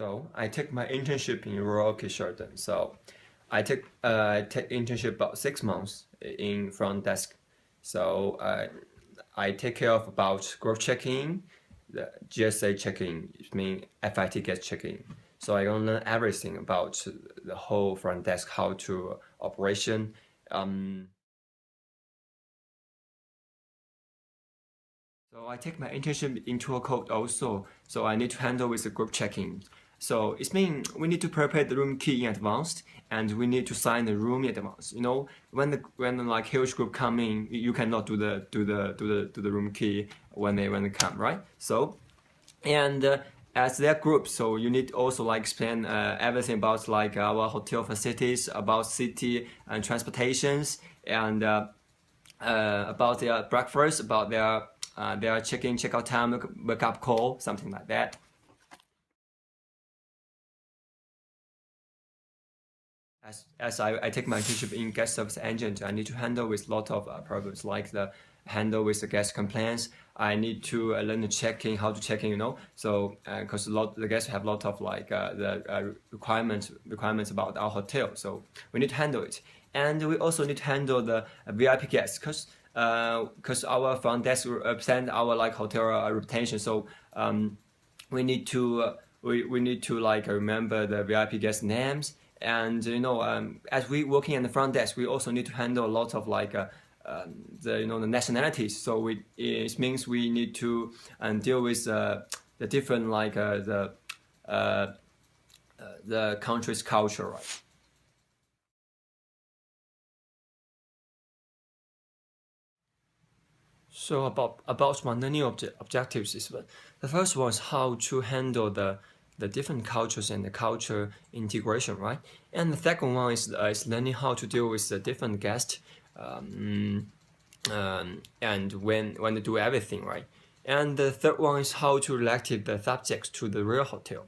So I take my internship in rural Kisharden. So I take internship about 6 months in front desk. So I take care of about group checking, the GSA checking, it means FIT guest checking. So I gonna learn everything about the whole front desk, how to operation. So I take my internship into a code also. So I need to handle with the group checking. So it means we need to prepare the room key in advance, and we need to sign the room in advance. You know, when the like huge group come in, you cannot do the room key when they come, right? So, and as their group, so you need also like explain everything about like our hotel facilities, about city and transportations, and about their breakfast, about their check-in, check-out time, wake-up call, something like that. As I take my internship in guest service agent, I need to handle with lot of problems like the handle with the guest complaints. I need to learn the checking, how to check in, you know. So because the guests have a lot of like the requirements about our hotel, so we need to handle it. And we also need to handle the VIP guests because our front desk represent our like hotel reputation. So we need to we need to like remember the VIP guest names, and you know as we working in the front desk, we also need to handle a lot of like the nationalities. So it means we need to deal with the different like the country's culture, right? So about my learning objectives is the first one is how to handle the different cultures and the culture integration, right? And the second one is learning how to deal with the different guests, and when to do everything, right? And the third one is how to relate the subjects to the real hotel.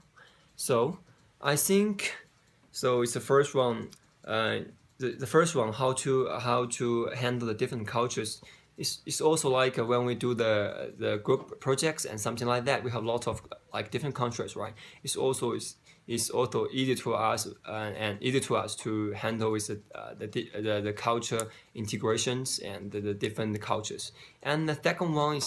So I think so. It's the first one. The first one, how to handle the different cultures. It's also like when we do the group projects and something like that. We have lots of like different countries, right? It's also easy to us and easy to us to handle with the culture integrations and the different cultures. And the second one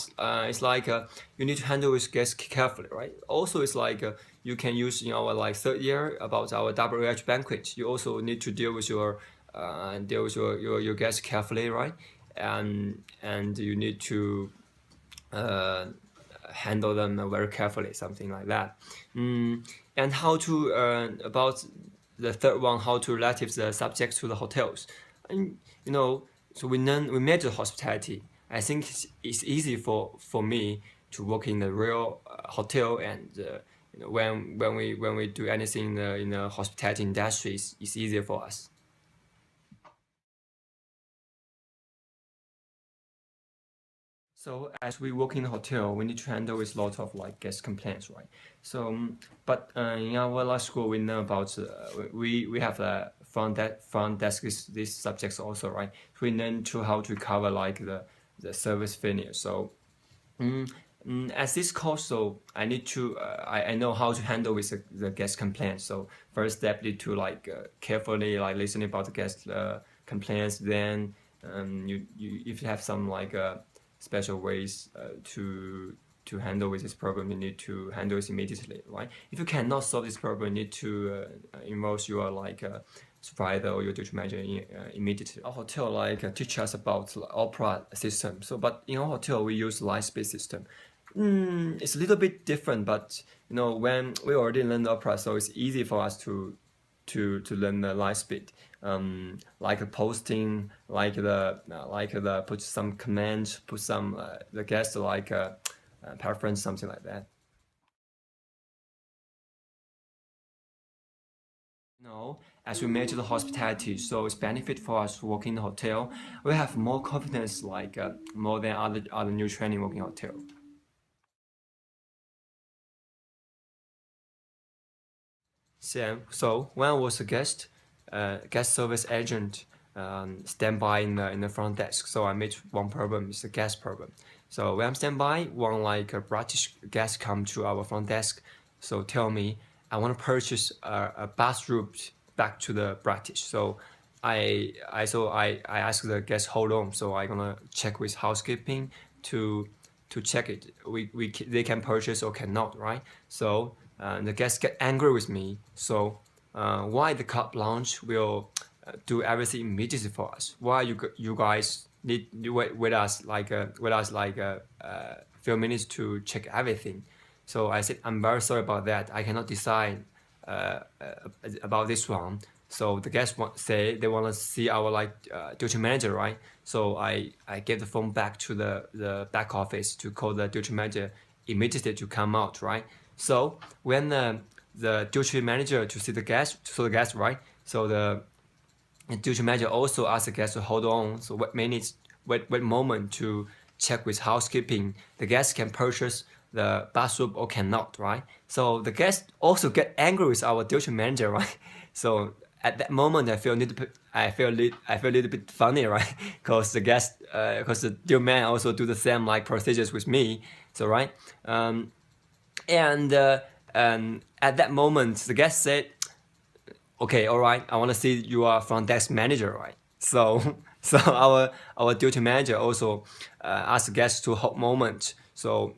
is like you need to handle with guests carefully, right? Also, it's like you can use in our like third year about our WH banquet. You also need to deal with your guests carefully, right? And you need to uh, handle them very carefully, something like that. And how to about the third one, how to relate the subjects to the hotels. And you know, so we measure hospitality. I think it's easy for me to work in a real hotel, and when we do anything in the hospitality industry, it's easier for us. So as we work in a hotel, we need to handle with lots of like guest complaints, right? So, but in our last school, we know about we have a front desk is these subjects also, right? We learn to how to cover like the service failure. So, as this course, so I need to I know how to handle with the guest complaints. So first step need to like carefully like listening about the guest complaints. Then you if you have some like special ways to handle with this problem, you need to handle it immediately, right? If you cannot solve this problem, you need to involve your like supervisor or your duty manager immediately. Our hotel like teach us about the opera system. So, but in our hotel we use light speed system. It's a little bit different, but you know when we already learned opera, so it's easy for us to learn the light speed, like a posting, like the put some commands, put some the guest like preference, something like that. No, as we measure the hospitality, so it's benefit for us to work in the hotel. We have more confidence, like more than other new training working hotel. So when I was a guest service agent, standby in the front desk. So I made one problem, it's a guest problem. So when I'm standby, one like a British guest come to our front desk, so tell me I want to purchase a bus route back to the British. So I asked the guest hold on. So I gonna check with housekeeping to check it. They can purchase or cannot, right? So the guests get angry with me. So why the carte blanche will do everything immediately for us? Why you guys need you wait with us like few minutes to check everything? So I said, I'm very sorry about that. I cannot decide about this one. So the guests say they want to see our duty manager, right? So I gave the phone back to the back office to call the duty manager immediately to come out, right? So when the duty manager to see the guest, right? So the duty manager also asked the guest to hold on. So what moment to check with housekeeping. The guest can purchase the bathroom or cannot, right? So the guest also get angry with our duty manager, right? So at that moment, I feel a little bit funny, right? Because the duty man also do the same like procedures with me. So right, and at that moment, the guest said, okay, all right, I want to see you are front desk manager, right? So so our duty manager also asked the guests to hold moment. So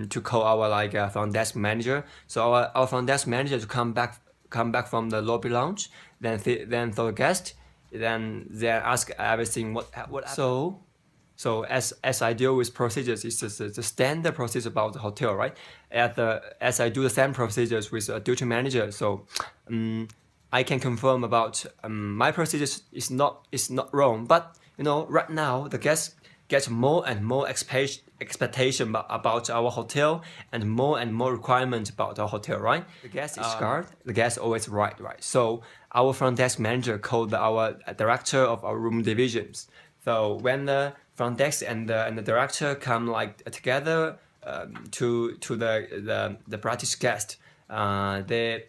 to call our front desk manager. So our front desk manager to come back from the lobby lounge. Then for the guest, then they ask everything what happened. So as I deal with procedures, it's just the standard procedure about the hotel, right? As I do the same procedures with a duty manager, so I can confirm about my procedures is not wrong. But right now the guests get more and more expectation about our hotel and more requirement about our hotel, right? The guest is scared. The guest always right. So our front desk manager called our director of our room divisions. So when the front desk and the director come together to the British guest, they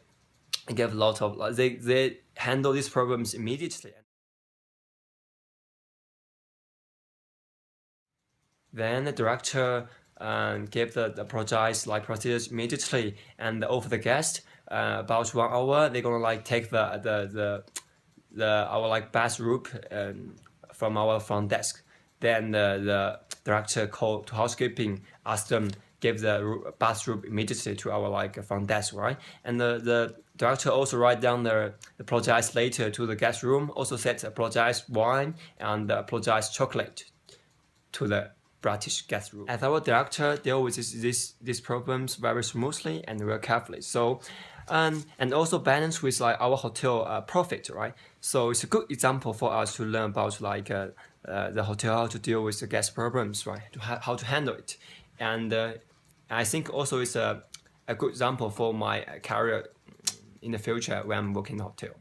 give a lot of they handle these problems immediately. Then the director gave the procedures immediately and over the guest. About 1 hour, they're gonna take our bus route from our front desk. Then the director called to housekeeping, asked them give the bus route immediately to our front desk, right? And the director also write down the apologize later to the guest room. Also said apologize wine and apologize chocolate to the British guest room. As our director deal with these problems very smoothly and very carefully. So, and also balance with our hotel profit, right? So it's a good example for us to learn about the hotel, how to deal with the guest problems, right? How to handle it, and I think also it's a good example for my career in the future when I'm working in the hotel.